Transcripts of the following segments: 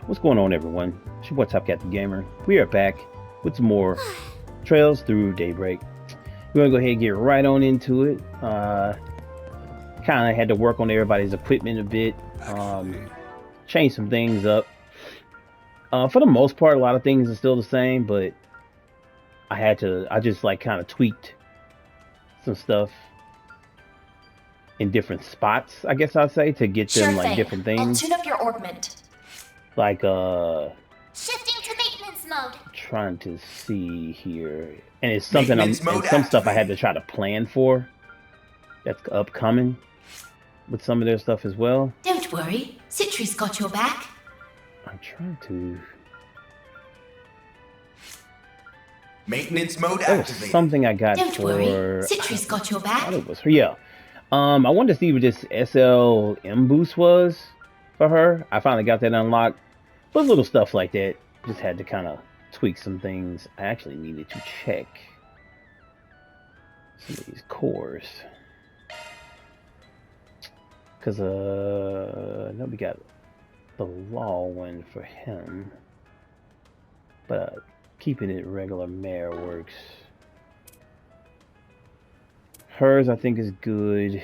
What's going on, everyone? It's your boy Top Cat the Gamer. We are back with some more Trails Through Daybreak. We're gonna go ahead and get right on into it. Kind of had to work on everybody's equipment a bit, change some things up. For the most part, a lot of things are still the same, but I just like kind of tweaked some stuff in different spots, I guess I'd say, to get them like different things. I'll tune up your augment. Like shifting to maintenance mode. Trying to see here, and it's something and some stuff I had to try to plan for. That's upcoming with some of their stuff as well. Don't worry, Citri's got your back. I'm trying to. Maintenance mode activated. That was something I got Don't for. worry, Citri's got your back. I thought it was her. Yeah. I wanted to see what this SLM boost was for her. I finally got that unlocked. But little stuff like that. Just had to kind of tweak some things. I actually needed to check some of these cores. Because, no, we got the law one for him. But keeping it regular mare works. Hers, I think, is good.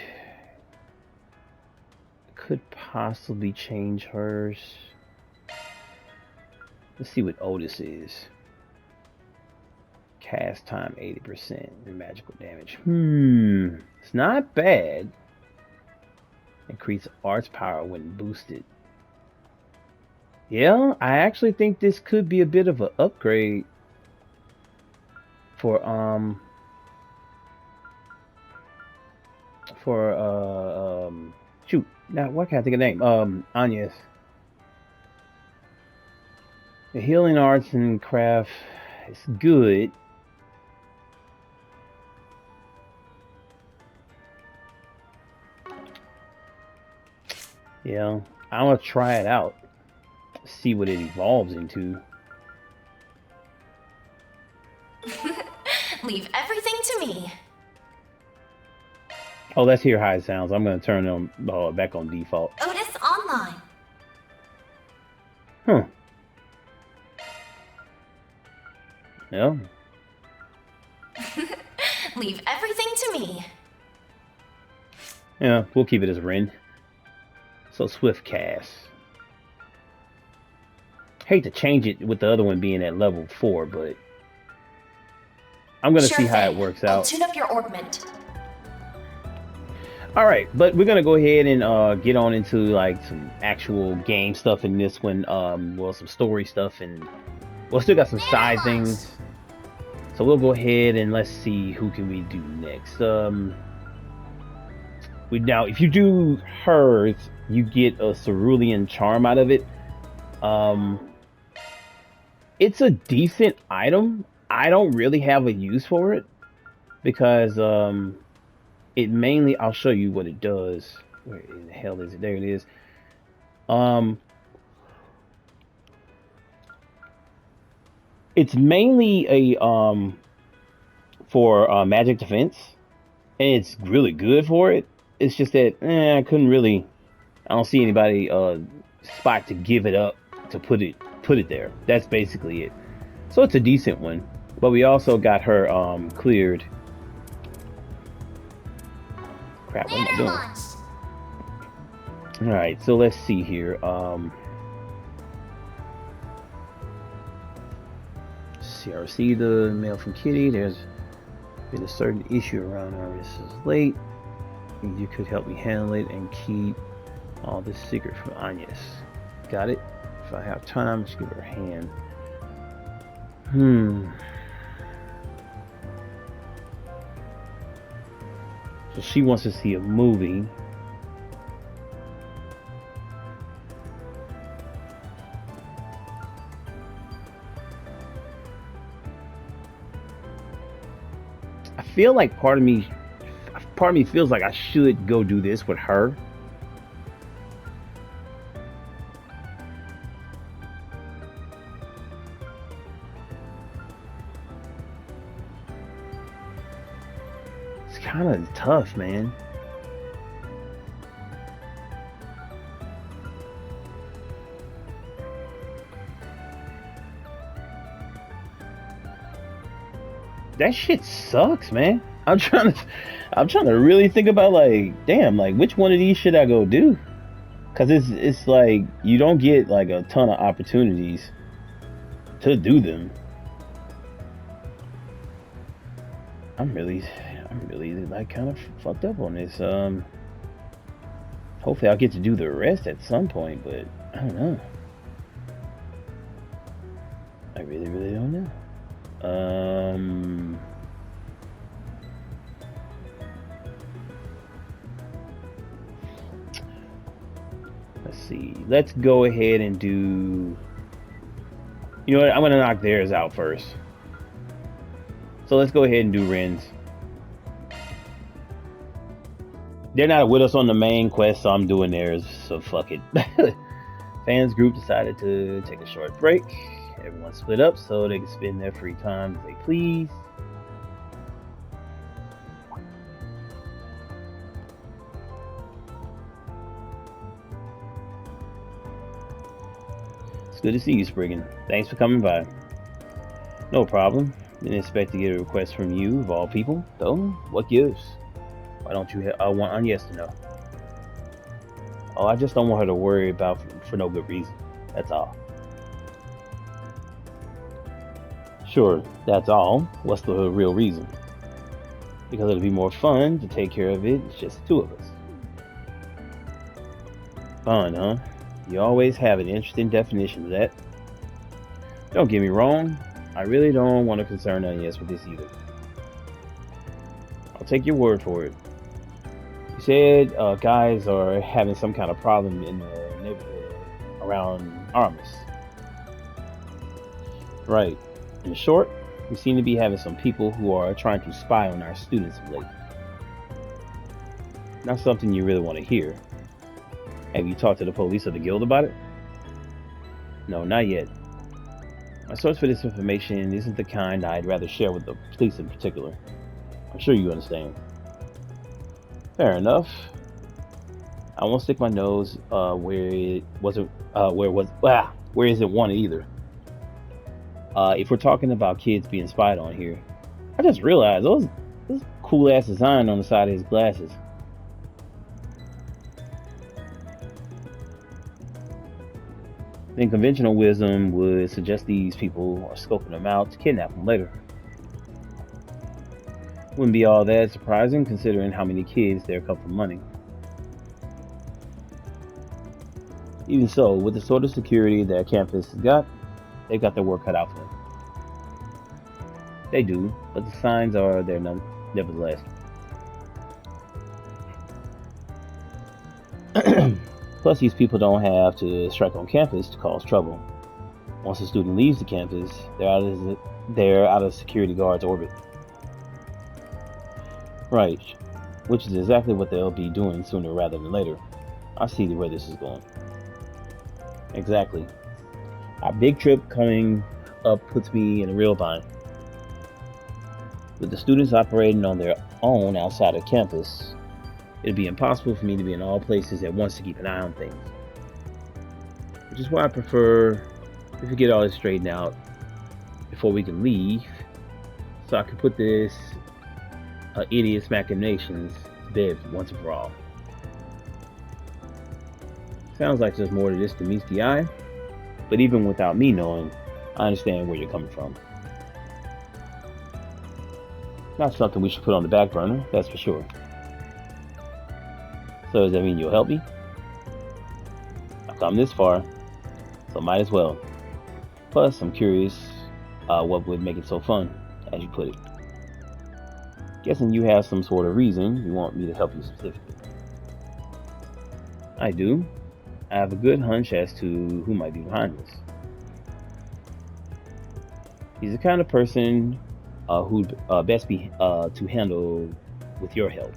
Could possibly change hers. Let's see what Otis is. Cast time 80% and magical damage. It's not bad. Increase arts power when boosted. Yeah, I actually think this could be a bit of an upgrade for shoot, now what can I think of the name? Anya's. The healing arts and craft is good. Yeah, I'm gonna try it out. See what it evolves into. Leave everything to me. Oh, let's hear how it sounds. I'm gonna turn them back on default. Otis online. Huh. Yeah. Leave everything to me. Yeah, we'll keep it as Ren. So swift cast. Hate to change it with the other one being at level 4, but I'm gonna see how it works out. I'll tune up your augment. All right, but we're gonna go ahead and get on into like some actual game stuff in this one. Well, some story stuff, and we'll still got some side things. So we'll go ahead and let's see who can we do next. Now if you do hers, you get a cerulean charm out of it. It's a decent item. I don't really have a use for it because it mainly, I'll show you what it does. Where in the hell is it? There it is. It's mainly a for magic defense, and it's really good for it. It's just that I couldn't really. I don't see anybody spot to give it up to put it there. That's basically it. So it's a decent one. But we also got her cleared. Crap, what am I doing? Alright, so let's see here. CRC, the mail from Kitty. There's been a certain issue around her. This is late. You could help me handle it and keep all this secret from Agnes. Got it? If I have time, just give her a hand. So she wants to see a movie. I feel like part of me feels like I should go do this with her. It's kind of tough, man. That shit sucks, man. I'm trying to really think about like, damn, like which one of these should I go do? Cause it's like you don't get like a ton of opportunities to do them. I'm really like kind of fucked up on this. Hopefully I'll get to do the rest at some point, but I don't know. I really don't know. Um, let's see. Let's go ahead and do. You know what? I'm gonna knock theirs out first. So let's go ahead and do Ren's. They're not with us on the main quest, so I'm doing theirs. So fuck it. Fans group decided to take a short break. Everyone split up so they can spend their free time as they please. It's good to see you, Spriggan. Thanks for coming by. No problem. Didn't expect to get a request from you, of all people, though. What gives? Why don't you want Agnes to know? Oh, I just don't want her to worry about for no good reason. That's all. Sure, that's all. What's the real reason? Because it'll be more fun to take care of it. It's just the two of us. Fun, huh? You always have an interesting definition of that. Don't get me wrong. I really don't want to concern Agnes with this either. I'll take your word for it. You said guys are having some kind of problem in the neighborhood around Armus. Right. In short, we seem to be having some people who are trying to spy on our students of late. Not something you really want to hear. Have you talked to the police or the guild about it? No, not yet. My source for this information isn't the kind I'd rather share with the police in particular. I'm sure you understand. Fair enough. I won't stick my nose where it wasn't where isn't wanted either. If we're talking about kids being spied on here, I just realized those cool ass design on the side of his glasses. Then conventional wisdom would suggest these people are scoping them out to kidnap them later. Wouldn't be all that surprising considering how many kids there come from money. Even so, with the sort of security that campus has got, they've got their work cut out for them. They do, but the signs are there nevertheless. Plus, these people don't have to strike on campus to cause trouble. Once a student leaves the campus, they're out of security guard's orbit. Right, which is exactly what they'll be doing sooner rather than later. I see where this is going. Exactly. Our big trip coming up puts me in a real bind. With the students operating on their own outside of campus, it'd be impossible for me to be in all places at once to keep an eye on things. Which is why I prefer if we get all this straightened out before we can leave, so I can put this idiot's machinations to bed once and for all. Sounds like there's more to this than meets the eye, but even without me knowing, I understand where you're coming from. Not something we should put on the back burner, that's for sure. So does that mean you'll help me? I've come this far, so might as well. Plus, I'm curious what would make it so fun, as you put it. Guessing you have some sort of reason you want me to help you specifically. I do. I have a good hunch as to who might be behind this. He's the kind of person who'd best be to handle with your help.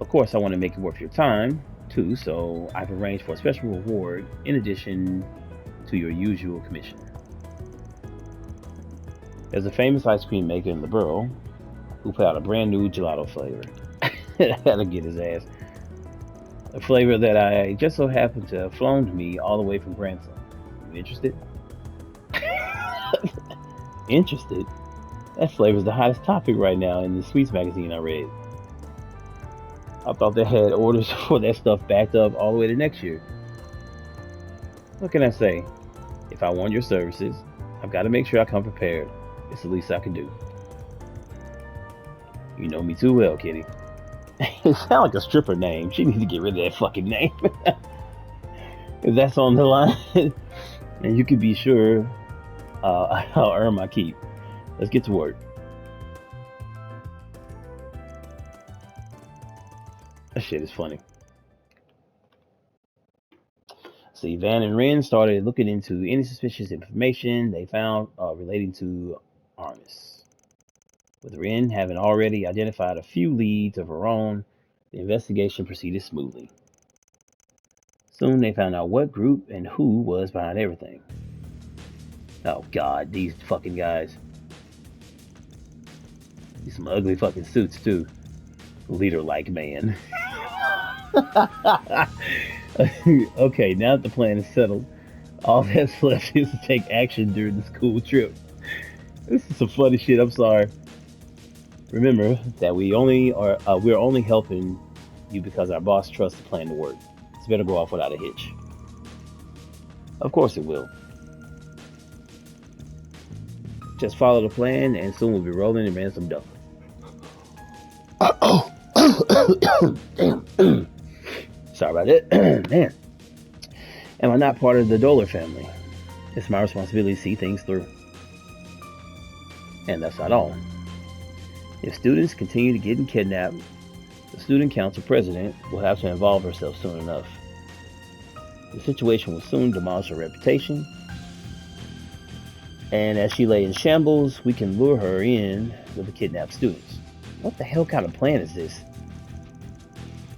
Of course, I want to make it worth your time, too, so I've arranged for a special reward in addition to your usual commission. There's a famous ice cream maker in the borough who put out a brand new gelato flavor. That'll get his ass. A flavor that I just so happened to have flown to me all the way from Branson. You interested? Interested? That flavor's the hottest topic right now in the sweets magazine I read. I thought they had orders for that stuff backed up all the way to next year. What can I say? If I want your services, I've got to make sure I come prepared. It's the least I can do. You know me too well, Kitty. It sounds like a stripper name. She needs to get rid of that fucking name. If that's on the line, and you can be sure I'll earn my keep. Let's get to work. That shit is funny. See, Van and Ren started looking into any suspicious information they found relating to Arnis. With Ren having already identified a few leads of her own, the investigation proceeded smoothly. Soon they found out what group and who was behind everything. Oh god, these fucking guys. These some ugly fucking suits too. Leader-like man. Okay, now that the plan is settled, all that's left is to take action during the school trip. This is some funny shit. I'm sorry. Remember that we're only helping you because our boss trusts the plan to work. It's better go off without a hitch. Of course it will. Just follow the plan, and soon we'll be rolling in ransom dough. Oh, damn. Sorry about it, man. Am I not part of the Doler family? It's my responsibility to see things through. And that's not all. If students continue to get kidnapped, the student council president will have to involve herself soon enough. The situation will soon demolish her reputation, and as she lay in shambles, we can lure her in with the kidnapped students. What the hell kind of plan is this?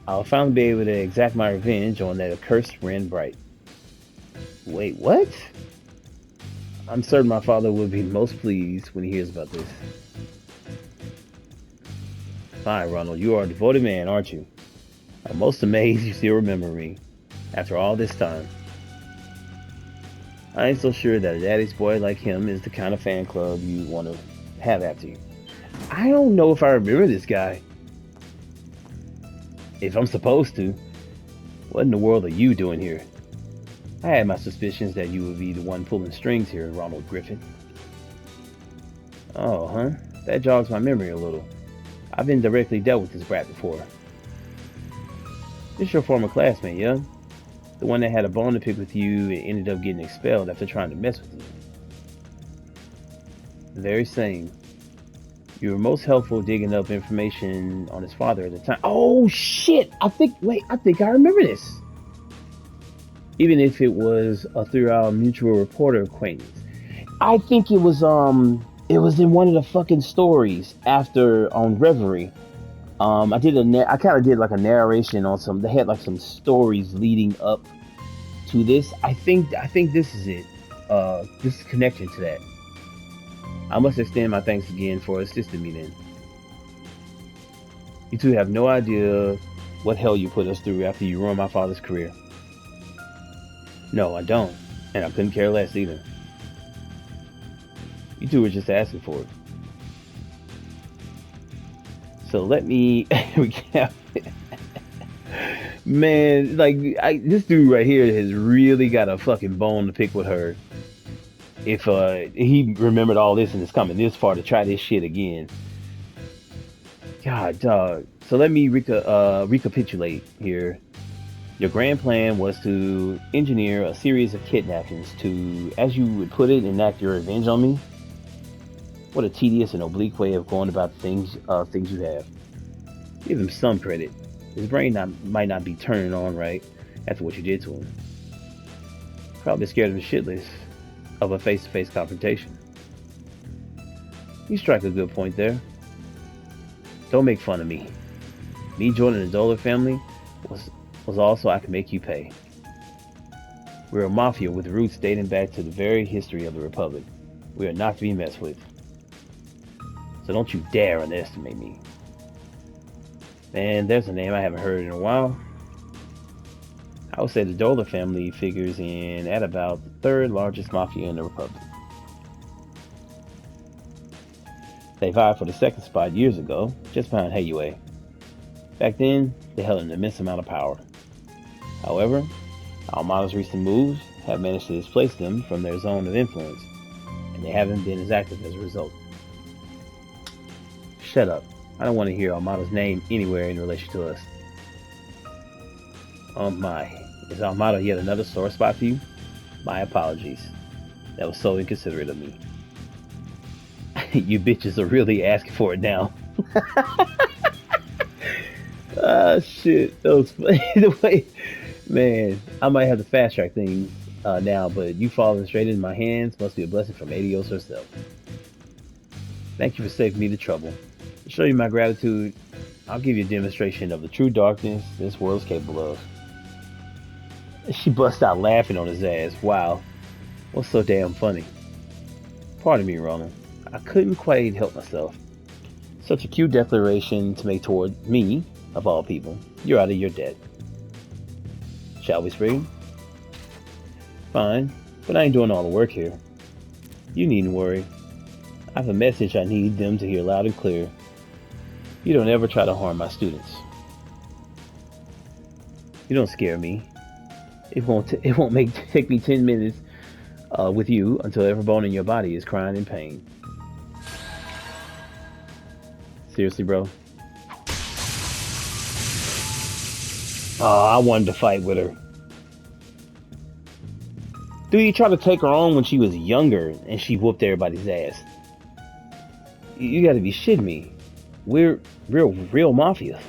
I'll finally be able to exact my revenge on that accursed Ren Bright. Wait, what? I'm certain my father will be most pleased when he hears about this. Fine, Ronald, you are a devoted man, aren't you? I'm most amazed you still remember me, after all this time. I ain't so sure that a daddy's boy like him is the kind of fan club you want to have after you. I don't know if I remember this guy. If I'm supposed to. What in the world are you doing here? I had my suspicions that you would be the one pulling strings here, Ronald Griffin. Oh, huh? That jogs my memory a little. I've indirectly dealt with this brat before. This your former classmate, yeah? The one that had a bone to pick with you and ended up getting expelled after trying to mess with you. The very same. You were most helpful digging up information on his father at the time. Oh shit! I think I remember this. Even if it was through our mutual reporter acquaintance. I think it was in one of the fucking stories after on Reverie. I kind of did like a narration on some. They had like some stories leading up to this. I think this is it. This is connection to that. I must extend my thanks again for assisting me then. You two have no idea what hell you put us through after you ruined my father's career. No, I don't. And I couldn't care less either. You two were just asking for it. So let me recap. Man, like this dude right here has really got a fucking bone to pick with her. If he remembered all this and is coming this far to try this shit again. God, dog. So let me recapitulate here. Your grand plan was to engineer a series of kidnappings to, as you would put it, enact your revenge on me. What a tedious and oblique way of going about things you have. Give him some credit. His brain might not be turning on right after what you did to him. Probably scared of a shitless of a face-to-face confrontation. You strike a good point there. Don't make fun of me. Me joining the Doler family was also I can make you pay. We're a mafia with roots dating back to the very history of the Republic. We are not to be messed with. So don't you dare underestimate me. Man, there's a name I haven't heard in a while. I would say the Doler family figures in at about the third largest mafia in the Republic. They vied for the second spot years ago, just behind Heiyue. Back then, they held an immense amount of power. However, Almada's recent moves have managed to displace them from their zone of influence, and they haven't been as active as a result. Shut up. I don't want to hear Almada's name anywhere in relation to us. Oh my. Is Almada yet another sore spot for you? My apologies. That was so inconsiderate of me. You bitches are really asking for it now. Ah, shit. That was funny. The way, man, I might have to fast track things now, but you falling straight into my hands must be a blessing from Adios herself. Thank you for saving me the trouble. To show you my gratitude, I'll give you a demonstration of the true darkness this world's capable of. She busts out laughing on his ass. Wow, what's so damn funny? Pardon me, Ronan. I couldn't quite help myself. Such a cute declaration to make toward me, of all people. You're out of your debt. Shall we spring? Fine, but I ain't doing all the work here. You needn't worry. I have a message I need them to hear loud and clear. You don't ever try to harm my students. You don't scare me. It won't take me 10 minutes with you until every bone in your body is crying in pain. Seriously, bro. Oh, I wanted to fight with her. Dude, you tried to take her on when she was younger and she whooped everybody's ass. You gotta be shitting me. We're real mafia.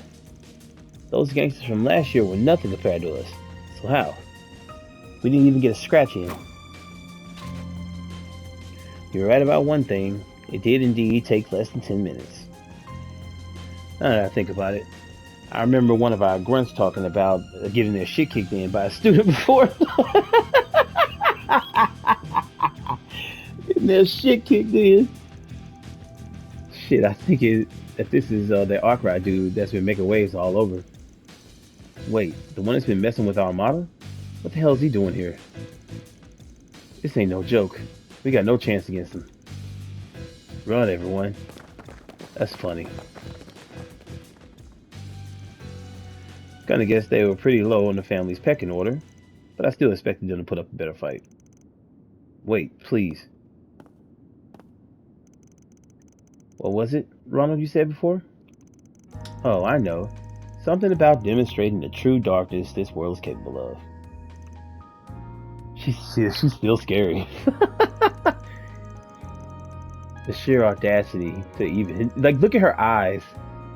Those gangsters from last year were nothing compared to us. So how? We didn't even get a scratch in. You're right about one thing. It did indeed take less than 10 minutes. Now that I think about it, I remember one of our grunts talking about getting their shit kicked in by a student before. Getting their shit kicked in. Shit, I think that this is the Arkwright dude that's been making waves all over. Wait, the one that's been messing with Armada? What the hell is he doing here? This ain't no joke. We got no chance against him. Run, everyone. That's funny. Gonna guess they were pretty low on the family's pecking order, but I still expected them to put up a better fight. Wait, please. What was it, Ronald, you said before? Oh, I know. Something about demonstrating the true darkness this world is capable of. She's still scary. The sheer audacity to even like look at her eyes.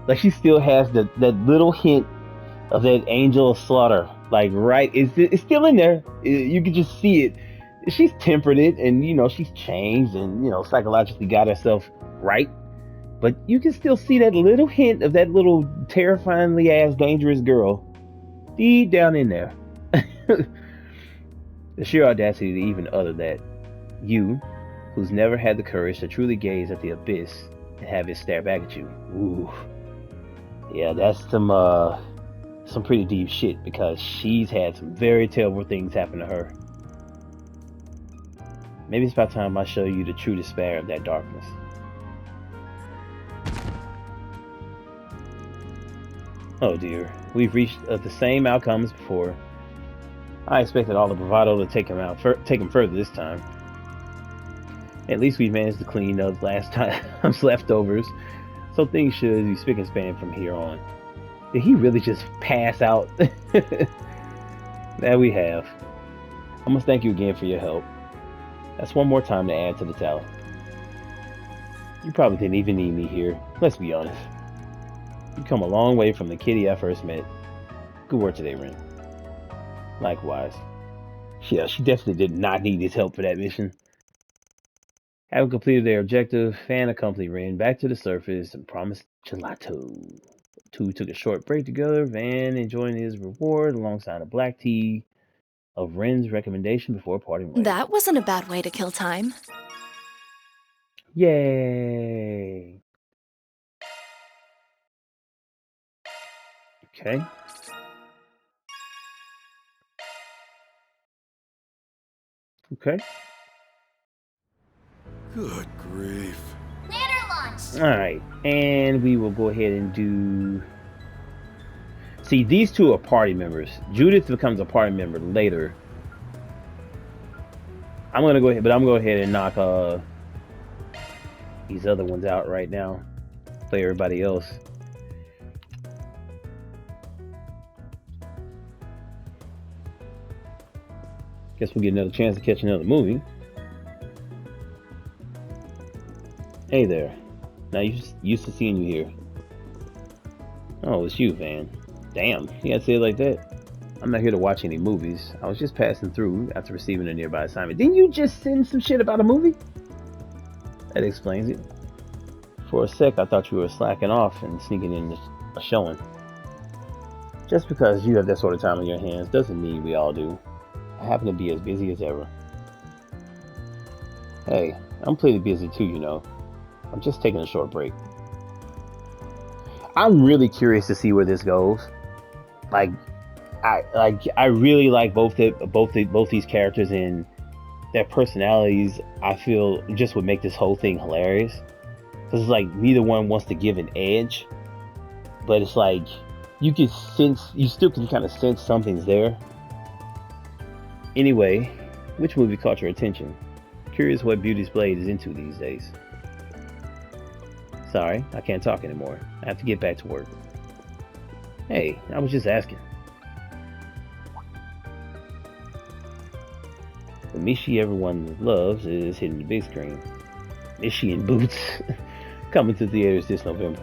Like she still has that little hint of that angel of slaughter. Like right, it's still in there. You can just see it. She's tempered it, and she's changed, and psychologically got herself right. But you can still see that little hint of that little terrifyingly ass dangerous girl deep down in there. The sheer audacity to even utter that. You, who's never had the courage to truly gaze at the abyss and have it stare back at you. Ooh. Yeah, that's some pretty deep shit because she's had some very terrible things happen to her. Maybe it's about time I show you the true despair of that darkness. Oh dear, we've reached the same outcome as before. I expected all the bravado to take him further this time. At least we managed to clean up last time's leftovers, so things should be spick and span from here on. Did he really just pass out? That we have. I must thank you again for your help. That's one more time to add to the tally. You probably didn't even need me here. Let's be honest. You come a long way from the kitty I first met. Good work today, Ren. Likewise. Yeah, she definitely did not need his help for that mission. Having completed their objective, Fan accompanied Ren back to the surface and promised gelato. The two took a short break together, Van enjoying his reward alongside a black tea of Ren's recommendation before parting ways. That wasn't a bad way to kill time. Yay! Okay. Okay. Good grief. Ladder launch Alright, and we will go ahead and do... See, these two are party members. Judith becomes a party member later. I'm gonna go ahead and knock these other ones out right now. Play everybody else. Guess we'll get another chance to catch another movie. Hey there. Now you just used to seeing you here. Oh, it's you, Van. Damn, you gotta say it like that. I'm not here to watch any movies. I was just passing through after receiving a nearby assignment. Didn't you just send some shit about a movie? That explains it. For a sec, I thought you were slacking off and sneaking in a showing. Just because you have that sort of time on your hands doesn't mean we all do. I happen to be as busy as ever. Hey, I'm pretty busy too, you know. I'm just taking a short break. I'm really curious to see where this goes. I really like both these characters, and their personalities. I feel just would make this whole thing hilarious. Cause it's like neither one wants to give an edge, but it's like you still can kind of sense something's there. Anyway, which movie caught your attention? Curious what Beauty's Blade is into these days. Sorry, I can't talk anymore. I have to get back to work. Hey, I was just asking. The Mishi everyone loves is hitting the big screen. Mishi in Boots, coming to theaters this November.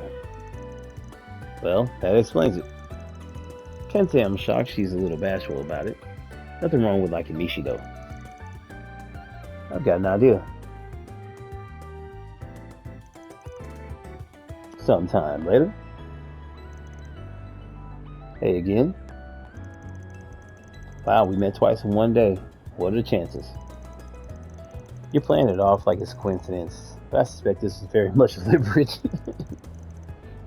Well, that explains it. Can't say I'm shocked she's a little bashful about it. Nothing wrong with liking Mishi though. I've got an idea. Sometime later. Hey again. Wow, we met twice in one day. What are the chances? You're playing it off like it's a coincidence, but I suspect this is very much deliberate.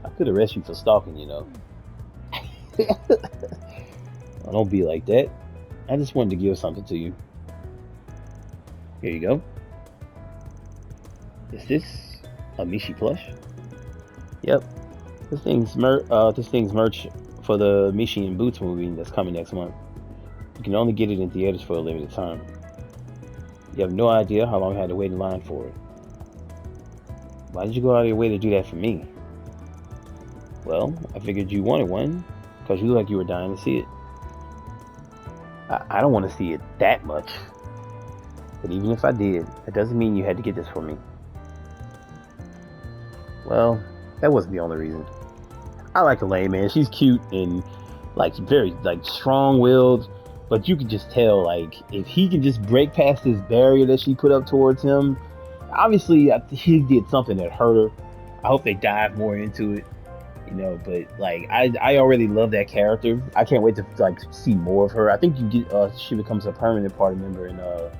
I could arrest you for stalking, you know. Well, don't be like that. I just wanted to give something to you. Here you go. Is this a Mishi plush? Yep. This thing's merch for the Mishi and Boots movie that's coming next month. You can only get it in theaters for a limited time. You have no idea how long I had to wait in line for it. Why did you go out of your way to do that for me? Well, I figured you wanted one, because you look like you were dying to see it. I don't want to see it that much. But even if I did, that doesn't mean you had to get this for me. Well, that wasn't the only reason. I like Elaine, man. She's cute and very strong-willed. But you can just tell, if he can just break past this barrier that she put up towards him, obviously, he did something that hurt her. I hope they dive more into it, you know. But I already love that character. I can't wait to see more of her. I think she becomes a permanent party member in the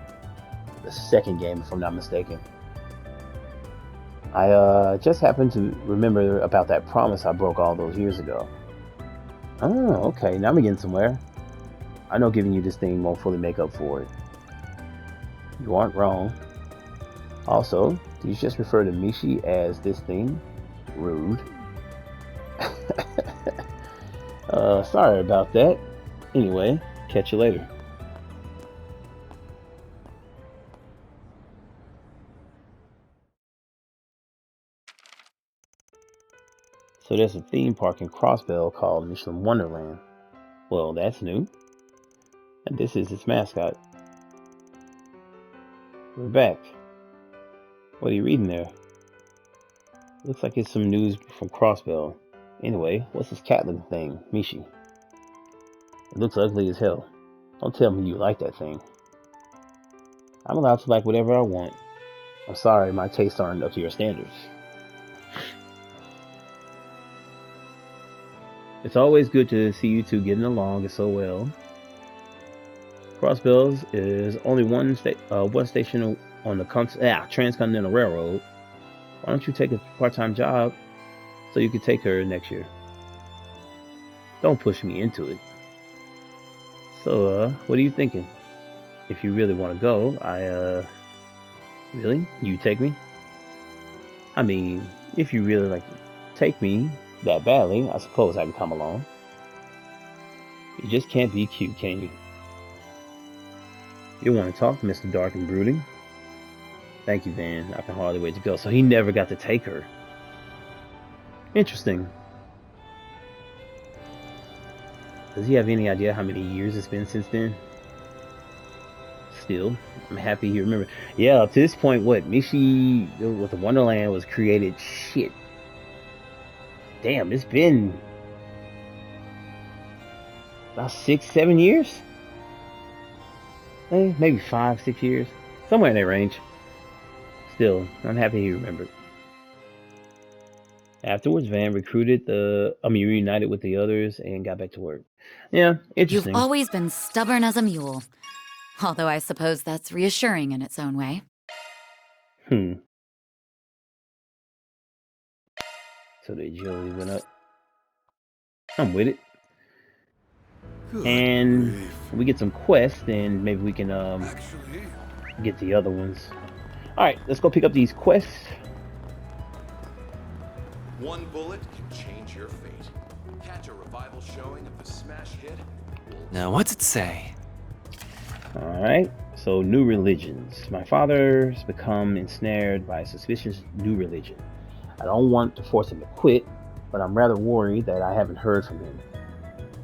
second game, if I'm not mistaken. I just happened to remember about that promise I broke all those years ago. Oh, okay. Now I'm getting somewhere. I know giving you this thing won't fully make up for it. You aren't wrong. Also, did you just refer to Mishi as this thing? Rude. Sorry about that. Anyway, catch you later. So there's a theme park in Crossbell called Michelin Wonderland. Well, that's new. And this is its mascot. We're back. What are you reading there? Looks like it's some news from Crossbell. Anyway, what's this cat-looking thing, Mishi? It looks ugly as hell. Don't tell me you like that thing. I'm allowed to like whatever I want. I'm sorry, my tastes aren't up to your standards. It's always good to see you two getting along so well. Crossbells is only one station on the Transcontinental Railroad. Why don't you take a part-time job so you can take her next year? Don't push me into it. So, what are you thinking? If you really want to go, really? You take me? I mean, if you really like to take me that badly, I suppose I can come along. You just can't be cute, can you? You want to talk, Mr. Dark and Brooding? Thank you, Van. I can hardly wait to go. So he never got to take her. Interesting. Does he have any idea how many years it's been since then? Still, I'm happy he remembered. Yeah, up to this point, what Mishi with the Wonderland was created. Shit, damn, it's been about 6, 7 years. Maybe 5, 6 years, somewhere in that range. Still, I'm happy he remembered. Afterwards, Van reunited with the others and got back to work. Yeah, You've interesting. always been stubborn as a mule. Although I suppose that's reassuring in its own way. Hmm. So the agility went up. I'm with it. Good And grief. we get some quests, and maybe we can Actually, get the other ones. All right, let's go pick up these quests. One bullet can change your fate. Catch a revival showing of the smash hit. Now, what's it say? All right, so new religions. My father's become ensnared by a suspicious new religion. I don't want to force him to quit, but I'm rather worried that I haven't heard from him.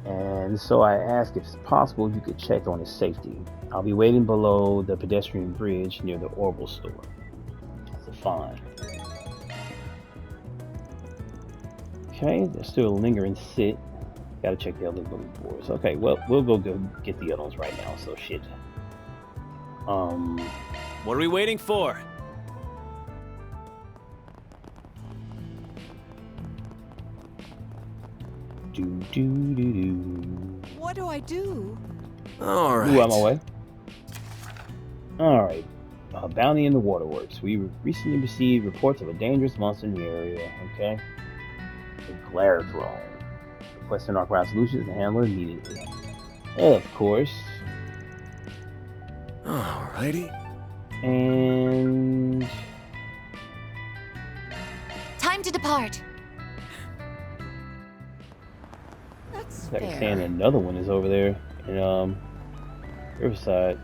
And so I asked if it's possible you could check on his safety. I'll be waiting below the pedestrian bridge near the Orbital store. That's a fine. Okay, there's still a lingering sit. Gotta check the other little boards. Okay, well, we'll go get the other ones right now, so shit. What are we waiting for? Do. What do I do? All right. Ooh, on my way. Alright. Bounty in the waterworks. We recently received reports of a dangerous monster in the area. Okay. The glare drone. Requesting our ground solutions and handler immediately. Of course. alrighty. And Time to depart. That's like fair. saying another one is over there in Riverside.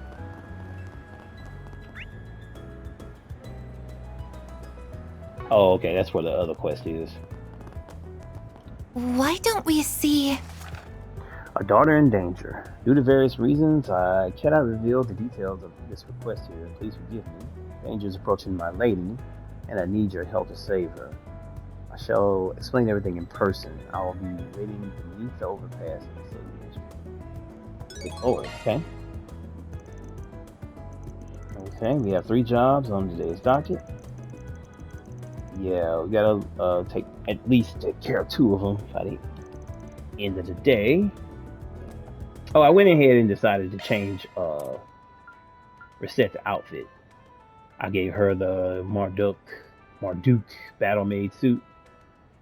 Oh, okay, that's where the other quest is. Why don't we see... A daughter in danger. Due to various reasons, I cannot reveal the details of this request here. Please forgive me. Danger is approaching my lady, and I need your help to save her. I shall explain everything in person. I will be waiting beneath the overpass in the city district. Good lord, okay. Okay, we have 3 jobs on today's docket. Yeah, we gotta at least take care of 2 of them by the end of the day. Oh, I went ahead and decided to change reset the outfit. I gave her the Marduk battle maid suit.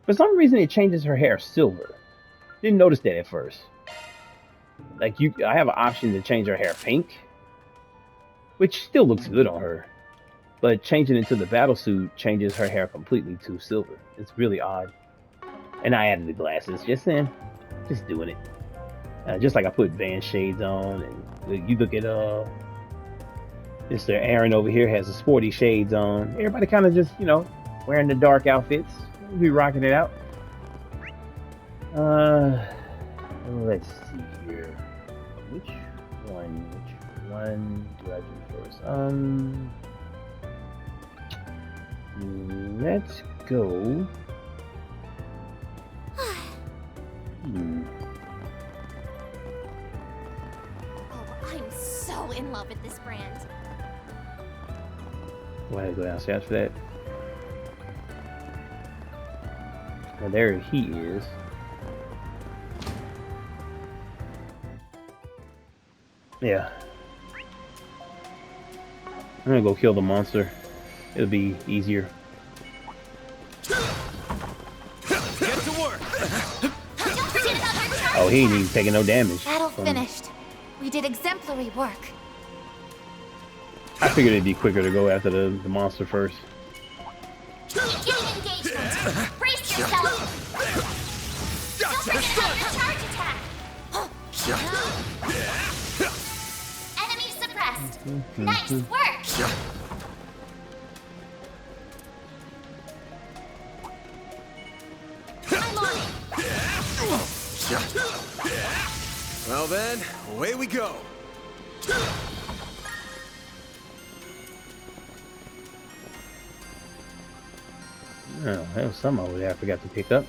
For some reason it changes her hair silver. Didn't notice that at first. Like I have an option to change her hair pink, which still looks good on her. But changing it to the battle suit changes her hair completely to silver. It's really odd. And I added the glasses, just doing it. Just like I put Van shades on, and you look at Mr. Aaron over here has the sporty shades on. Everybody kind of just wearing the dark outfits. We'll be rocking it out. Let's see here. Which one do I do first? Let's go. Oh, I'm so in love with this brand. Why did I go downstairs for that? Now there he is. Yeah. I'm gonna go kill the monster. It'll be easier. Get to work. Oh, he ain't even taking no damage. Battle finished. We did exemplary work. I figured it'd be quicker to go after the monster first. Beginning engagement. Brace yourself. Don't forget about your charge attack. Enemy suppressed. Nice work. I'm on it. Well then, away we go. Oh, there was some over there I forgot to pick up.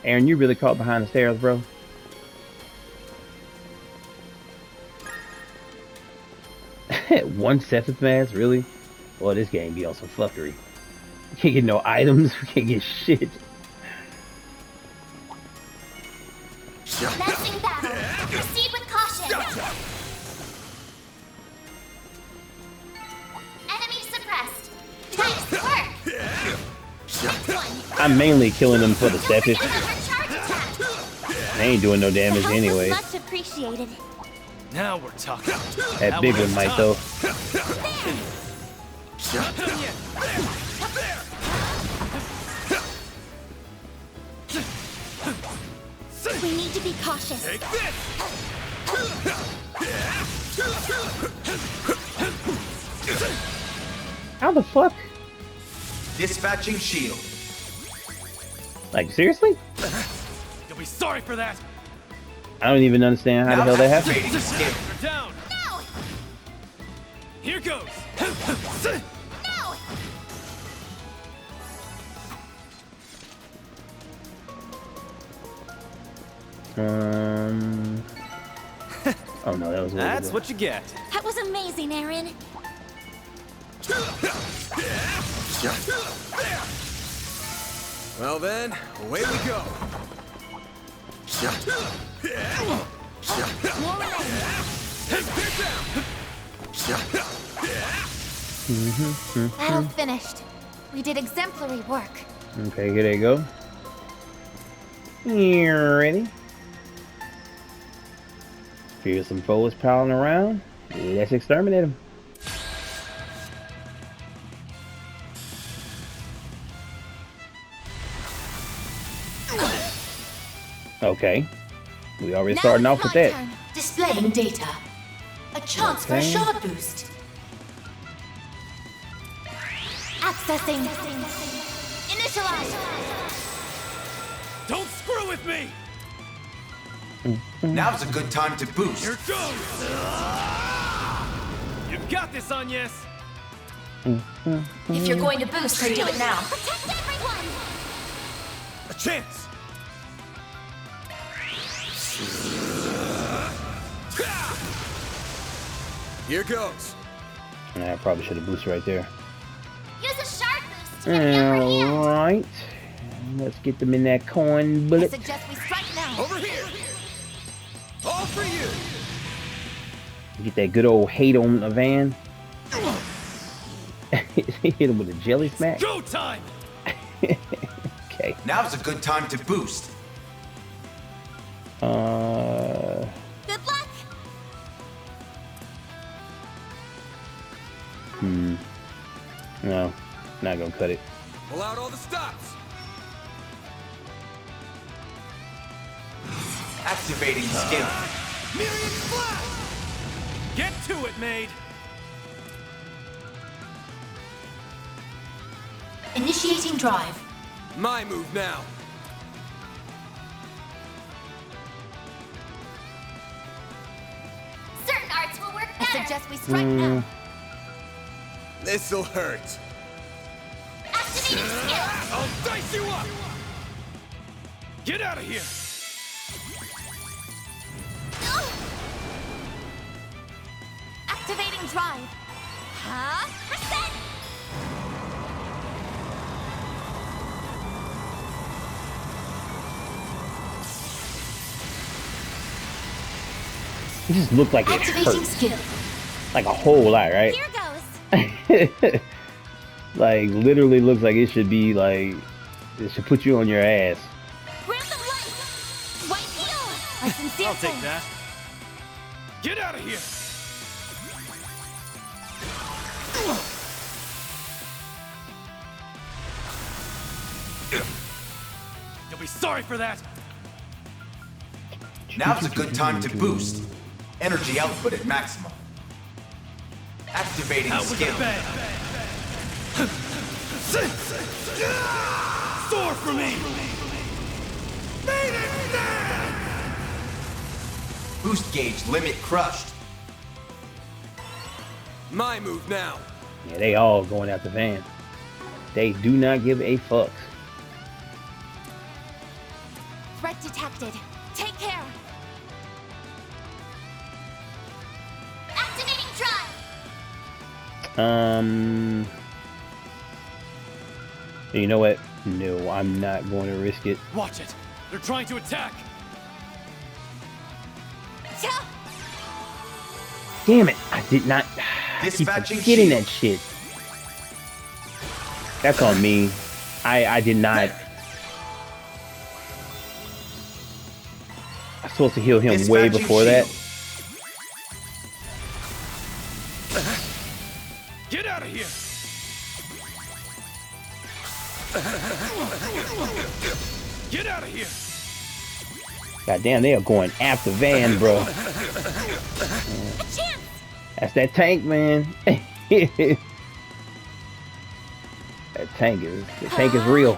Aaron, you really caught behind the stairs, bro. One Sepsis mask, really? Boy, this game be on some fuckery. We can't get no items, we can't get shit. Commencing battle. Proceed with caution. Enemy suppressed. Nice work. I'm mainly killing them for the Don't forget Sepsis. about your charge attack. They ain't doing no damage The help anyway. was much appreciated. Now we're talking. That Now big we're one might done. though. Not done yet. We need to be cautious. Take this. How the fuck? Dispatching shield. Like, seriously? You'll be sorry for that. I don't even understand how the hell that happened. Activating skill. You're down. No! Here goes. No! Oh no, that was That's what you get. That was amazing, Aaron. Well then, away we go. More remaining. Battle finished. We did exemplary work. Okay, here they go. You ready? Here's some foes prowling around. Let's exterminate them. Okay. We already starting off with that. Turn. Displaying data. A chance for a Okay. shard boost. Accessing. Initialize. Don't screw with me. Now's a good time to boost. Here goes. You've got this, Agnes. If you're going to boost, then do it now. Protect everyone. A chance. Here goes. I probably should have boosted right there. Use a shard boost to get the upper hand. Alright. Let's get them in that coin I bullet. suggest we strike now. Over here. All for you. Get that good old hate on a van. Hit him with a jelly smack. Go time. Okay. Now's a good time to boost. Good luck. No, not gonna cut it. Pull out all the stops. Activating skill. Myriad Flash. Get to it, maid. Initiating drive. My move now. Certain arts will work better. I suggest we strike now. This'll hurt. Activating skill. I'll dice you up. Get out of here. Activating drive. Huh? Percent. It just looked like it Activating hurt. skill. Like a whole lot, right? Here goes. Like, literally looks like it should be like, it should put you on your ass. Grab the light. White heel. A sincere I'll take thanks. that. Get out of here. Sorry for that. Now's a good time to boost. Energy output at maximum. Activating Out with skill. the bang. Soar for me. Boost gauge limit crushed. My move now. Yeah, they all going out the van. They do not give a fuck. Threat detected. Take care. Activating drive. You know what? No, I'm not going to risk it. Watch it. They're trying to attack. Yeah. Damn it! I did not. I keep Dispatching forgetting shield. that shit. That's on me. I did not. I'm supposed to heal him way Dispatching before that. Get out of here. Get out of here. God damn, they are going after Van, bro. A chance. That's that tank, man. That tank is real.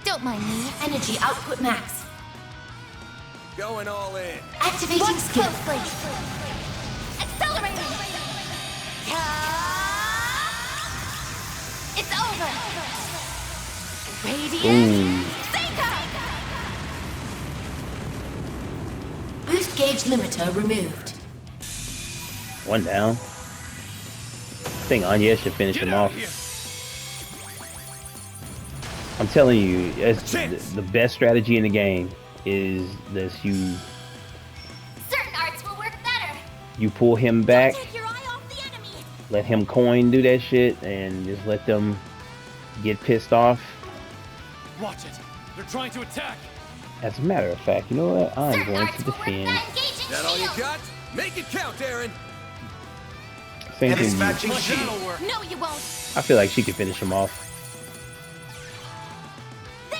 Don't mind me. Energy output max. Going all in. Activating Watch skill. closely. Accelerating. It's over. Radiant. Ooh. Seeker. Boost gauge limiter removed. One down. I think Anya should finish Get him out off. of here. I'm telling you, it's the best strategy in the game is this: you Certain arts will work better. pull him back, Take your eye off the enemy. let him coin do that shit, and just let them get pissed off. Watch it. They're trying to attack. As a matter of fact, you know what? I'm Certain going arts to will work defend. that engaging That all you shield. got? Make it count, Aaron. Same thing. Dispatching Like shield. that'll work. No, you won't. I feel like she could finish him off. There.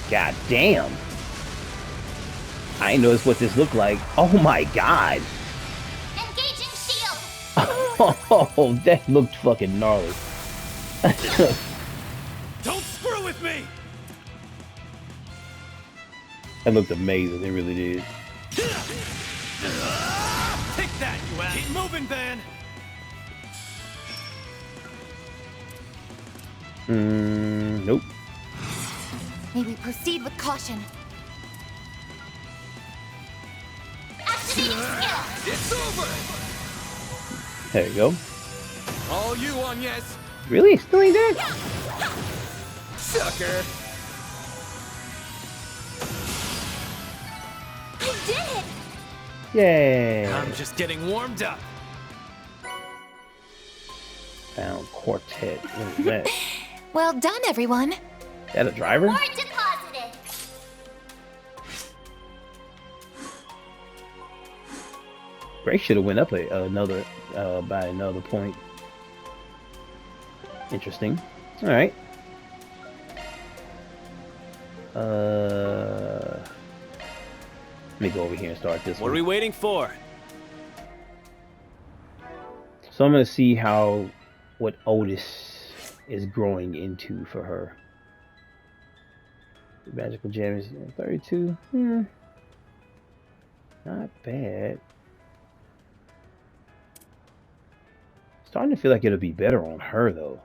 God damn. I ain't noticed what this looked like. Oh my god. Engaging shield. Oh, that looked fucking gnarly. Don't screw with me. That looked amazing. It really did. Take that, you ass. Keep moving, Van. Nope. May we proceed with caution. Activating skill. It's over. There you go. All you on, yes. Really? Still ain't dead? Sucker. I did it. Yay. I'm just getting warmed up. Found quartet. What is that? Well done, everyone. That a driver? More deposited. Bray should have went up another by another point. Interesting. All right. Let me go over here and start this What are one. we waiting for? So I'm gonna see what Otis is growing into for her. Magical gem is 32. Not bad. Starting to feel like it'll be better on her though.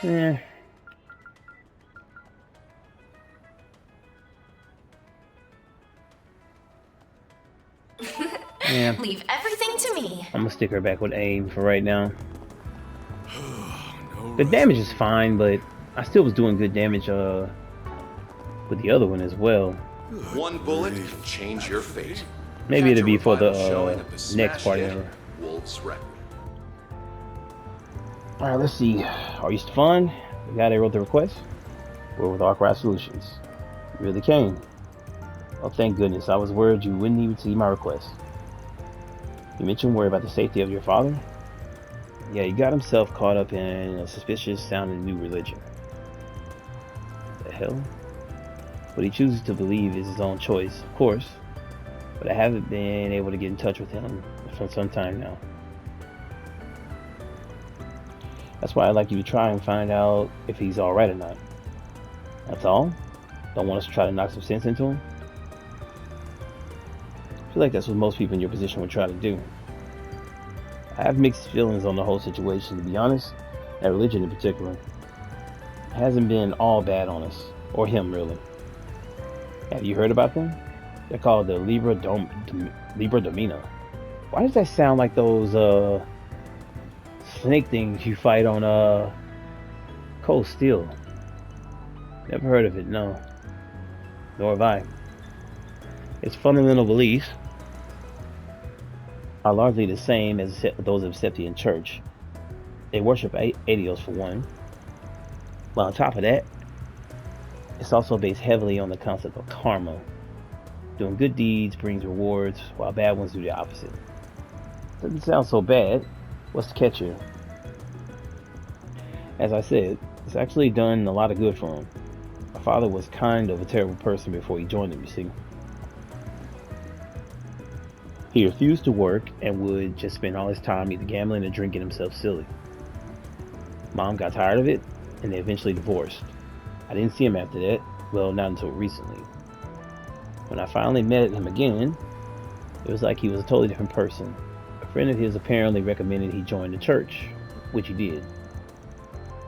Eh. Yeah, Leave everything to me. I'm gonna stick her back with aim for right now. The damage is fine, but I still was doing good damage with the other one as well. One bullet can change your fate. Maybe Catch it'll a be for the revival showing of the next smash party hit. member. Wolves Requiem. Alright, let's see. Are you fun? The guy that wrote the request? We're with Arkwright Solutions. You really came. Oh, thank goodness. I was worried you wouldn't even see my request. You mentioned worry about the safety of your father? Yeah, he got himself caught up in a suspicious sounding new religion. The hell? What he chooses to believe is his own choice, of course. But I haven't been able to get in touch with him for some time now. That's why I'd like you to try and find out if he's alright or not. That's all? Don't want us to try to knock some sense into him? I feel like that's what most people in your position would try to do. I have mixed feelings on the whole situation, to be honest. That religion in particular hasn't been all bad on us, or him really. Have you heard about them? They're called the Libra Domina. Why does that sound like those snake things you fight on Cold Steel? Never heard of it, no. Nor have I. Its fundamental beliefs are largely the same as those of Septian Church. They worship Adios for one. But on top of that, it's also based heavily on the concept of karma. Doing good deeds brings rewards, while bad ones do the opposite. Doesn't sound so bad. What's the catch here? As I said, it's actually done a lot of good for him. My father was kind of a terrible person before he joined him, you see. He refused to work and would just spend all his time either gambling or drinking himself silly. Mom got tired of it, and they eventually divorced. I didn't see him after that, well, not until recently. When I finally met him again, it was like he was a totally different person. A friend of his apparently recommended he join the church, which he did.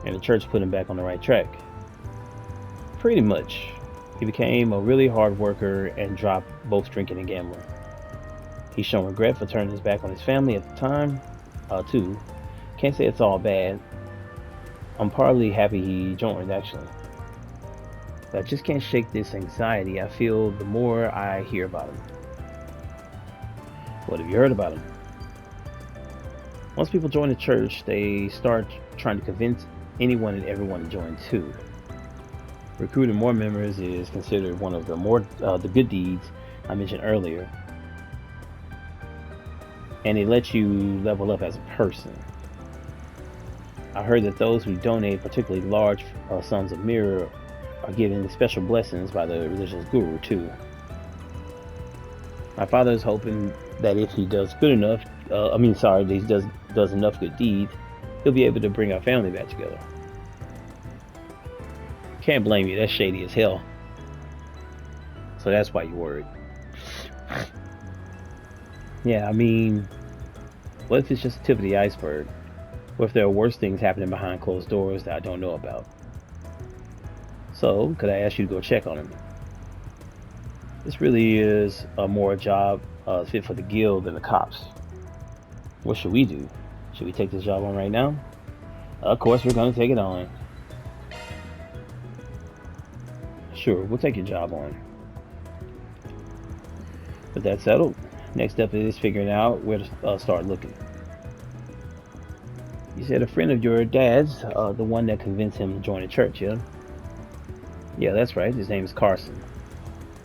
And the church put him back on the right track. Pretty much. He became a really hard worker and dropped both drinking and gambling. He's shown regret for turning his back on his family at the time, too. Can't say it's all bad. I'm partly happy he joined, actually. But I just can't shake this anxiety I feel the more I hear about him. What have you heard about him? Once people join the church, they start trying to convince anyone and everyone to join too. Recruiting more members is considered one of the good deeds I mentioned earlier. And it lets you level up as a person. I heard that those who donate particularly large sums of mirror are given special blessings by the religious guru too. My father is hoping that if he does good enough, that he does enough good deeds, he'll be able to bring our family back together. Can't blame you, that's shady as hell. So that's why you're worried. Yeah, I mean, what if it's just the tip of the iceberg? What if there are worse things happening behind closed doors that I don't know about? So, could I ask you to go check on him? This really is more a job fit for the guild than the cops. What should we do? Should we take this job on right now? Of course, we're going to take it on. Sure, we'll take your job on. With that settled, next step is figuring out where to start looking. You said a friend of your dad's, the one that convinced him to join the church, yeah? Yeah, that's right. His name is Carson.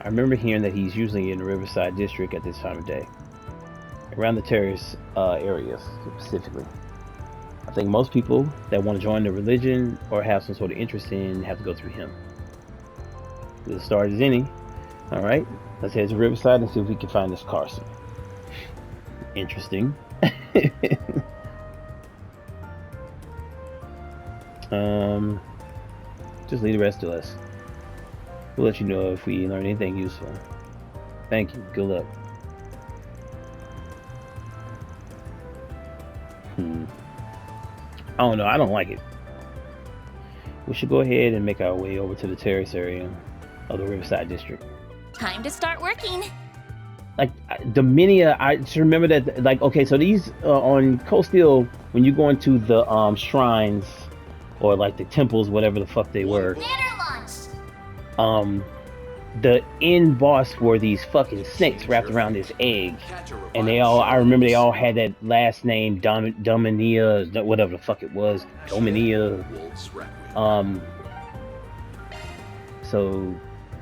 I remember hearing that he's usually in the Riverside district at this time of day. Around the terrace area, specifically. I think most people that want to join the religion or have some sort of interest in have to go through him. Good start as any. Alright, let's head to Riverside and see if we can find this Carson. Interesting. Just leave the rest to us. We'll let you know if we learn anything useful. Thank you. Good luck. I don't know. I don't like it. We should go ahead and make our way over to the terrace area of the Riverside District. Time to start working. Like, Dominia, I just remember that, like, okay, so these, on Cold Steel, when you go into the, shrines, or, like, the temples, whatever the fuck they were, Banner launch. the end boss were these fucking snakes wrapped around this egg, and they all, I remember they all had that last name, Dominia, whatever the fuck it was, Dominia. So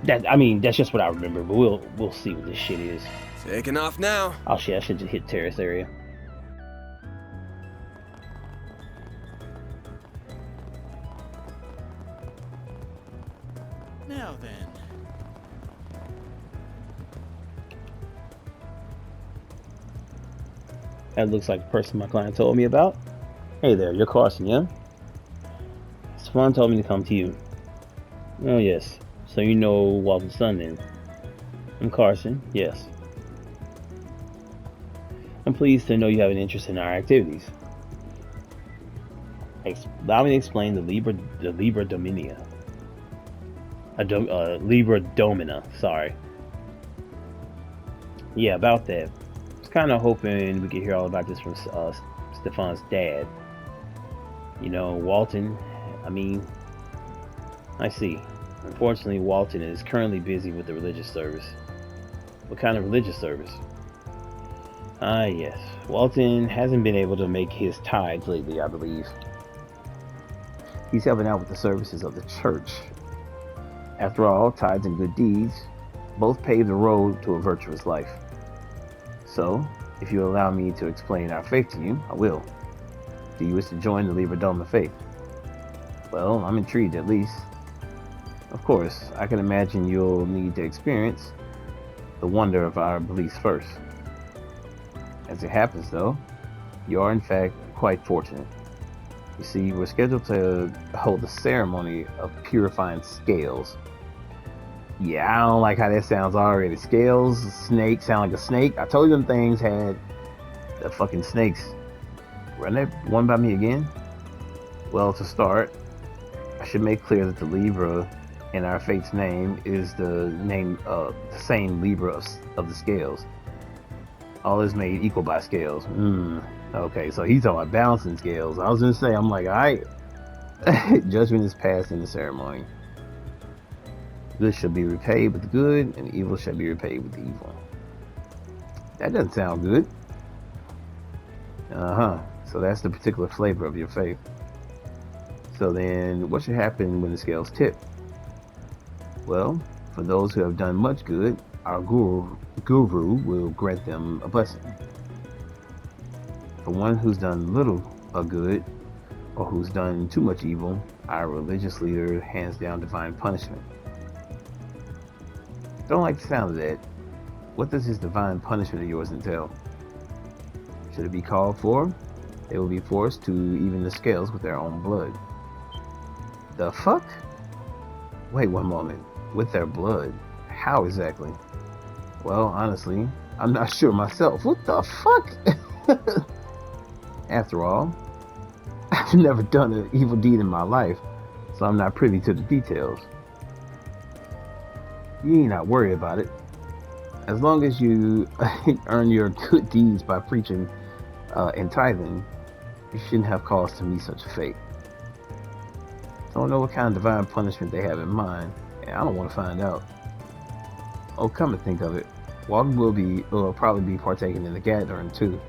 that, I mean, that's just what I remember, but we'll see what this shit is. Taking off now. Oh shit, I should just hit terrace area. Now then. That looks like the person my client told me about. Hey there, you're Carson, yeah? Swan told me to come to you. Oh yes, so you know Walter's son then. I'm Carson, yes. I'm pleased to know you have an interest in our activities. Allow me to explain the Libra Dominia. Libra Domina, sorry. Yeah, about that. I was kind of hoping we could hear all about this from Stefan's dad. You know, Walton, I see. Unfortunately, Walton is currently busy with the religious service. What kind of religious service? Yes. Walton hasn't been able to make his tithes lately, I believe. He's helping out with the services of the church. After all, tithes and good deeds both pave the road to a virtuous life. So, if you allow me to explain our faith to you, I will. Do you wish to join the Libra Doma faith? Well, I'm intrigued at least. Of course, I can imagine you'll need to experience the wonder of our beliefs first. As it happens, though, you are in fact quite fortunate. You see, we're scheduled to hold a ceremony of purifying scales. Yeah, I don't like how that sounds already. Scales, snake, sound like a snake. I told you them things had the fucking snakes. Run that one by me again? Well, to start, I should make clear that the Libra in our fate's name is the name of the same Libra of the scales. All is made equal by scales. Okay, so he's talking about balancing scales. I was gonna say, I'm like, alright. Judgment is passed in the ceremony. Good shall be repaid with good, and evil shall be repaid with evil. That doesn't sound good. So that's the particular flavor of your faith. So then, what should happen when the scales tip? Well, for those who have done much good, our guru will grant them a blessing. For one who's done little of good, or who's done too much evil, our religious leader hands down divine punishment. Don't like the sound of that. What does this divine punishment of yours entail? Should it be called for, they will be forced to even the scales with their own blood. The fuck? Wait one moment. With their blood? How exactly? Well, honestly, I'm not sure myself. What the fuck? After all, I've never done an evil deed in my life, so I'm not privy to the details. You ain't not worried about it. As long as you earn your good deeds by preaching and tithing, you shouldn't have cause to meet such a fate. Don't know what kind of divine punishment they have in mind, and I don't want to find out. Oh, come to think of it, Walton will probably be partaking in the gathering too.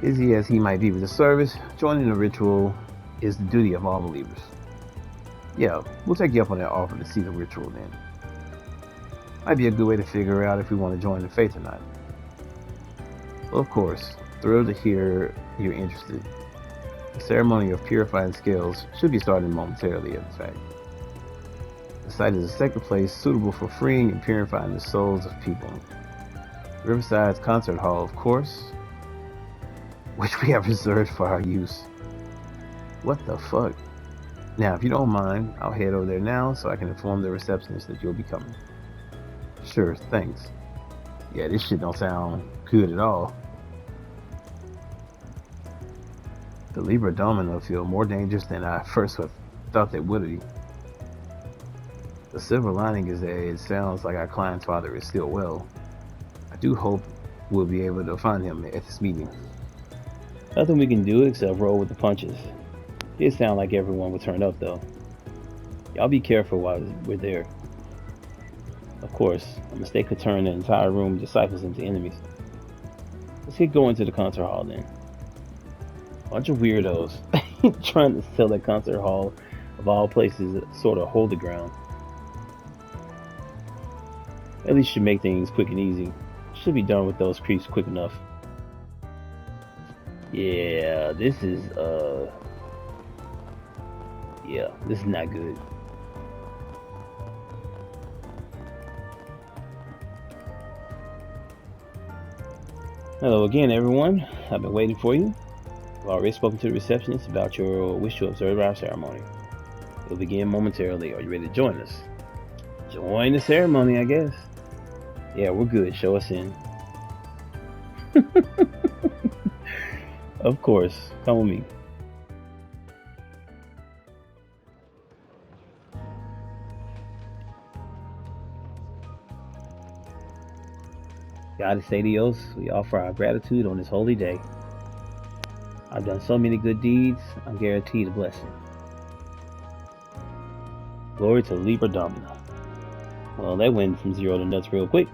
Busy as he might be with the service, joining the ritual is the duty of all believers. Yeah, we'll take you up on that offer to see the ritual then. Might be a good way to figure out if we want to join the faith or not. Well, of course, thrilled to hear you're interested. The ceremony of purifying scales should be starting momentarily, in fact. The site is a sacred place suitable for freeing and purifying the souls of people. Riverside's concert hall, of course, which we have reserved for our use. What the fuck? Now, if you don't mind, I'll head over there now so I can inform the receptionist that you'll be coming. Sure, thanks. Yeah, this shit don't sound good at all. The Libra Domino feel more dangerous than I first thought they would be. The silver lining is that it sounds like our client's father is still well. I do hope we'll be able to find him at this meeting. Nothing we can do except roll with the punches. It sounds like everyone will turn up though. Y'all be careful while we're there. Of course, a mistake could turn the entire room of disciples into enemies. Let's get going to the concert hall then. Bunch of weirdos trying to sell the concert hall of all places that sort of hold the ground. At least should make things quick and easy. Should be done with those creeps quick enough. Yeah, this is not good. Hello again, everyone. I've been waiting for you. I've already spoken to the receptionist about your wish to observe our ceremony. It'll begin momentarily. Are you ready to join us? Join the ceremony, I guess. Yeah, we're good. Show us in. Of course. Come with me. Goddess Adios, we offer our gratitude on this holy day. I've done so many good deeds, I'm guaranteed a blessing. Glory to Libra Domina. Well, that went from 0 to nuts real quick.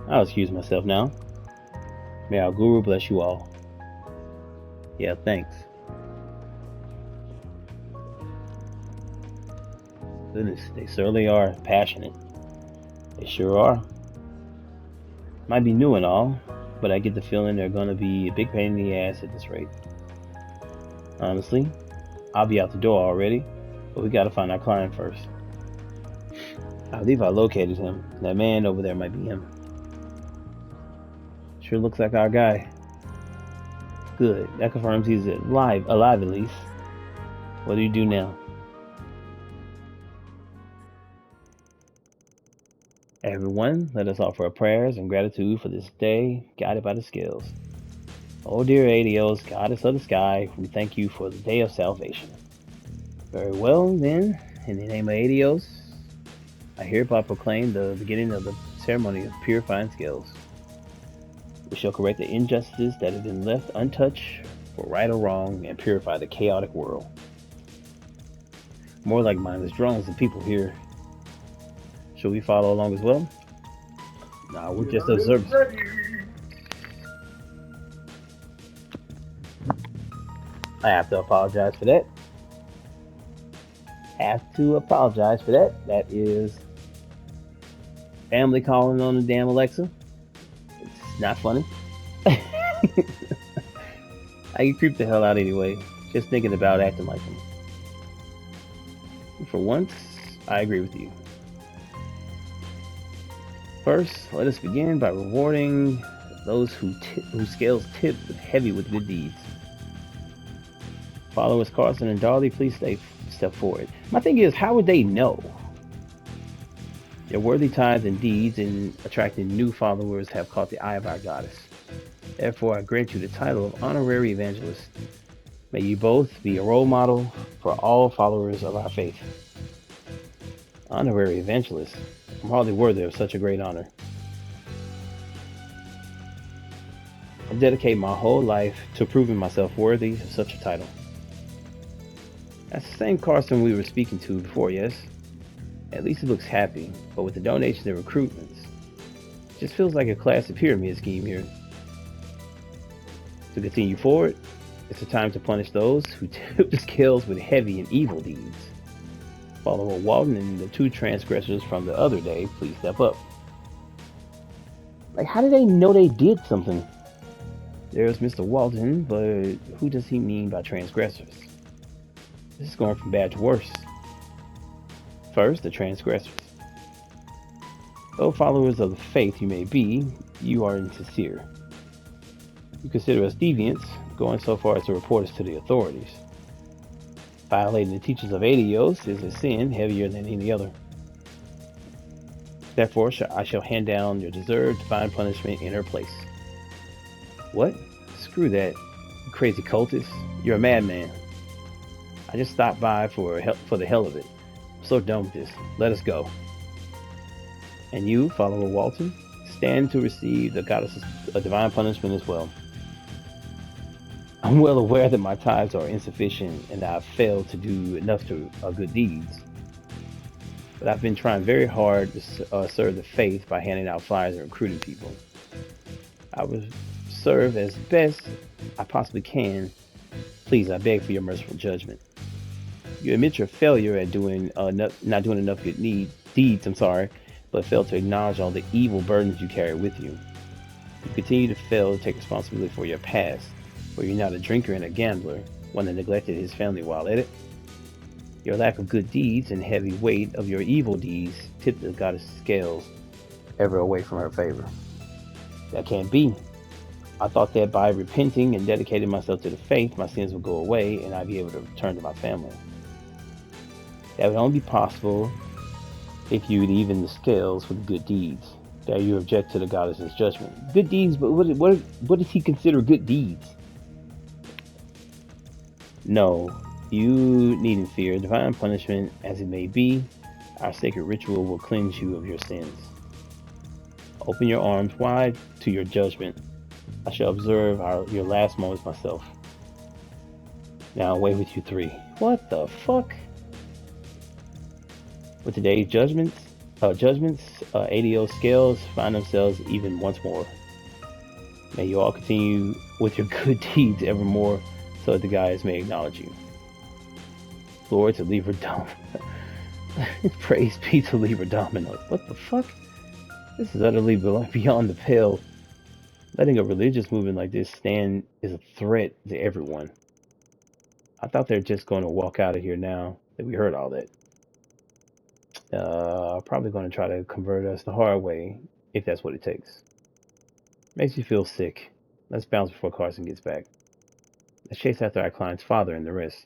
I'll excuse myself now. May our Guru bless you all. Yeah, thanks. Goodness, they certainly are passionate. They sure are. Might be new and all, but I get the feeling they're gonna be a big pain in the ass at this rate. Honestly, I'll be out the door already, but we gotta find our client first. I believe I located him. That man over there might be him. Sure looks like our guy. Good. That confirms he's alive at least. What do you do now? Everyone, let us offer our prayers and gratitude for this day, guided by the scales. Oh dear Adios, goddess of the sky, we thank you for the day of salvation. Very well, then, in the name of Adios, I hereby proclaim the beginning of the ceremony of purifying scales. We shall correct the injustices that have been left untouched for right or wrong and purify the chaotic world. More like mindless drones than people here. Should we follow along as well? Nah, we're just observers. I have to apologize for that. That is family calling on the damn Alexa. It's not funny. I get creeped the hell out anyway, just thinking about acting like them. For once, I agree with you. First, let us begin by rewarding those whose scales tip heavy with good deeds. Followers Carson and Darley, please step forward. My thing is, how would they know? Their worthy tithes and deeds in attracting new followers have caught the eye of our goddess. Therefore, I grant you the title of honorary evangelist. May you both be a role model for all followers of our faith. Honorary evangelist? I'm hardly worthy of such a great honor. I dedicate my whole life to proving myself worthy of such a title. That's the same Carson we were speaking to before, yes? At least he looks happy, but with the donations and recruitments, it just feels like a classic pyramid scheme here. To continue forward, it's a time to punish those who tip the scales with heavy and evil deeds. Follower Walton and the 2 transgressors from the other day, please step up. Like, how do they know they did something? There's Mr. Walton, but who does he mean by transgressors? This is going from bad to worse. First, the transgressors. Though followers of the faith you may be, you are insincere. You consider us deviants, going so far as to report us to the authorities. Violating the teachings of Adios is a sin heavier than any other. Therefore, I shall hand down your deserved divine punishment in her place. What? Screw that, you crazy cultist. You're a madman. I just stopped by for the hell of it. I'm so done with this. Let us go. And you, follower Walton, stand to receive the goddess's divine punishment as well. I'm well aware that my tithes are insufficient and that I've failed to do enough of good deeds. but I've been trying very hard to serve the faith by handing out flyers and recruiting people. I will serve as best I possibly can. Please, I beg for your merciful judgment. You admit your failure at not doing enough good deeds, but fail to acknowledge all the evil burdens you carry with you. You continue to fail to take responsibility for your past, where you're not a drinker and a gambler, one that neglected his family while at it. Your lack of good deeds and heavy weight of your evil deeds tip the goddess' scales ever away from her favor. That can't be. I thought that by repenting and dedicating myself to the faith, my sins would go away and I'd be able to return to my family. That would only be possible if you would even the scales with good deeds. That you object to the goddess's judgment. Good deeds, but what does he consider good deeds? No, you needn't fear divine punishment as it may be. Our sacred ritual will cleanse you of your sins. Open your arms wide to your judgment. I shall observe your last moments myself. Now away with you three. What the fuck? With today's judgments, ADO scales find themselves even once more. May you all continue with your good deeds evermore, so that the guys may acknowledge you. Glory to Libra Domino. Praise be to Libra Domino. What the fuck? This is utterly beyond the pale. Letting a religious movement like this stand is a threat to everyone. I thought they're just going to walk out of here now that we heard all that. Probably going to try to convert us the hard way, if that's what it takes. Makes you feel sick. Let's bounce before Carson gets back. Let's chase after our client's father and the rest.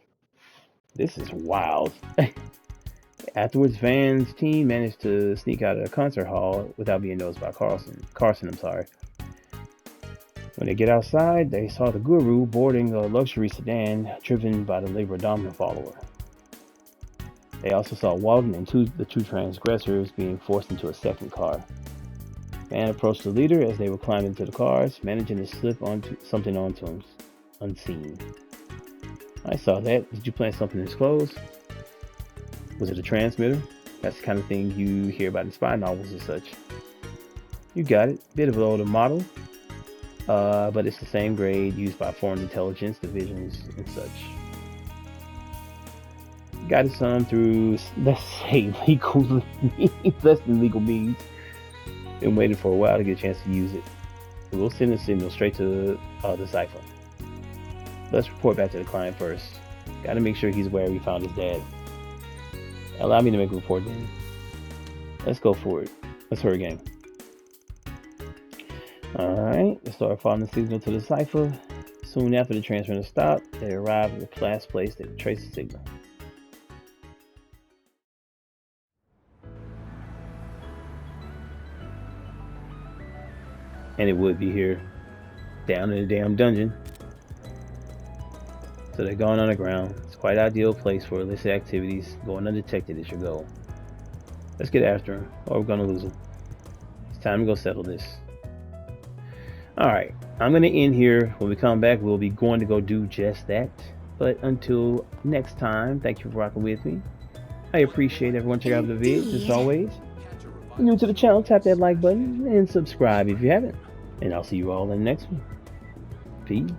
This is wild. Afterwards, Van's team managed to sneak out of the concert hall without being noticed by Carson. When they get outside, they saw the guru boarding a luxury sedan driven by the Libra Domino follower. They also saw Walden and the two transgressors being forced into a second car. Van approached the leader as they were climbing into the cars, managing to slip something onto him, unseen. I saw that. Did you plant something in his clothes? Was it a transmitter? That's the kind of thing you hear about in spy novels and such. You got it. Bit of an older model. But it's the same grade used by foreign intelligence divisions and such. Got it some through, let's say, less than legal means. Been waiting for a while to get a chance to use it. We'll send a signal straight to the cipher. Let's report back to the client first. Gotta make sure he's aware we found his dad. Allow me to make a report then. Let's go for it. Let's hurry, gang. Alright, let's start following the signal to the cipher. Soon after the transmitter stopped, they arrived at the last place that traced the signal. And it would be here, down in the damn dungeon. So they're going underground. It's quite an ideal place for illicit activities. Going undetected is your goal. Let's get after him, or we're gonna lose him. It's time to go settle this. Alright, I'm gonna end here. When we come back, we'll be going to go do just that. But until next time, thank you for rocking with me. I appreciate everyone checking out the vids, as always. If you're new to the channel, tap that like button and subscribe if you haven't. And I'll see you all in the next one. Peace.